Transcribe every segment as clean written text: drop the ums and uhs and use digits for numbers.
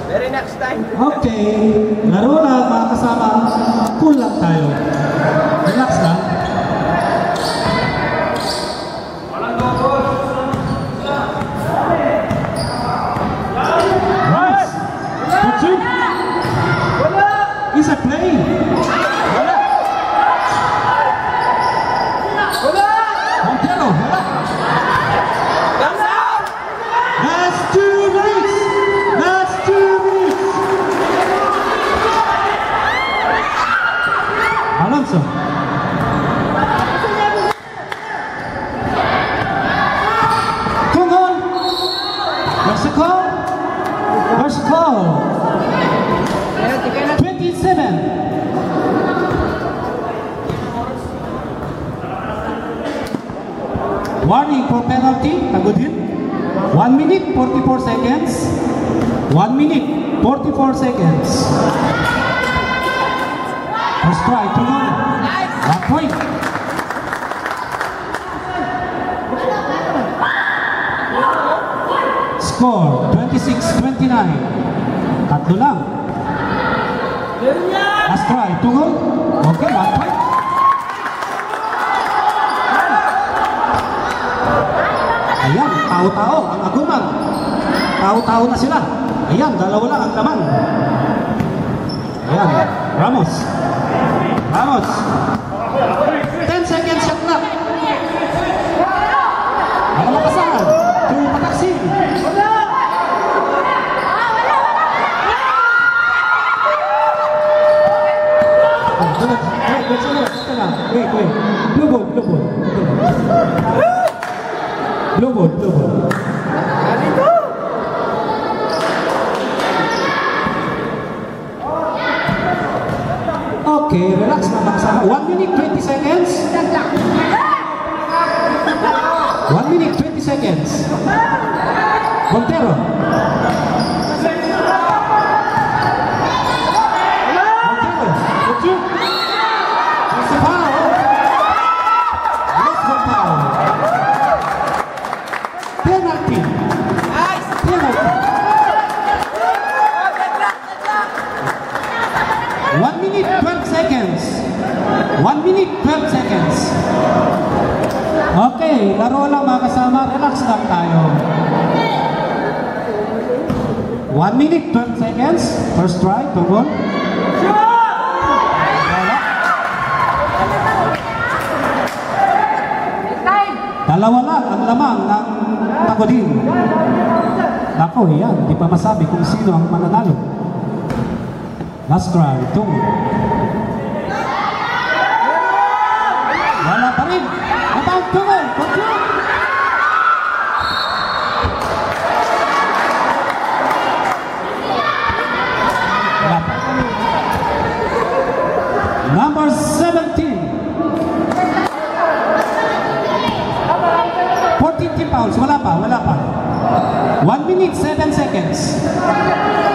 Very next time. Okay, laro na mga kasama. Cool lang tayo. Relax lang. Right. Good shoot. Is a play. Montero, wala. That's 2 minutes. That's 2 minutes. Alonso. Tungon. Where's the call? Where's the call? 27. Warning for penalty. Tagudin. 1 minute 44 seconds. 1 minute 44 seconds. First try, Tungon. 1 point. Score 26-29. Tatlo lang. Last try, Tungon. Okay, 1 point. Ayan, tao-tao ang aguman. Tao-tao na sila. Ayan, dalawa lang ang laman. Ayan, Ramos. Ramos. 10 seconds shot na. Ang makasahan. Tumataksin. Wait. Blue ball. Blue ball. Okay, relax na magsama. 1 minute 20 seconds. 1 minute 20 seconds. Montero. Good shoot. It's a foul. Yes, one foul. Penalty. Penalty. 1 minute 12 seconds. 1 minute 12 seconds. Okay, laro lang mga kasama. Relax lang tayo. 1 minute 12 seconds. First try, Tungon. Dalawa lang ang lamang ng Tagudin. Nako, yan. Di pa masabi kung sino ang mananalo. Last try, Tungon. Wala pa rin. Abang Tungon. Control. Wala pa. Number 17. 14 team fouls. Wala pa. 1 minute 7 seconds.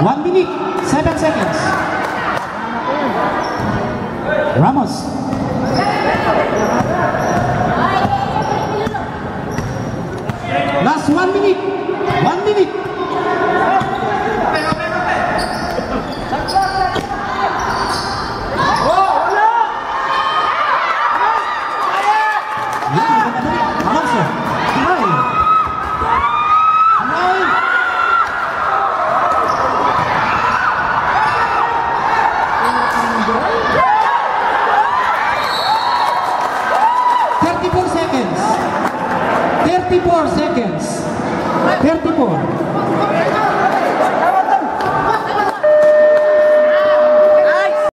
1 minute 7 seconds. Ramos. Last 1 minute. 1 minute. Alonso. Seconds. 34 seconds. 34.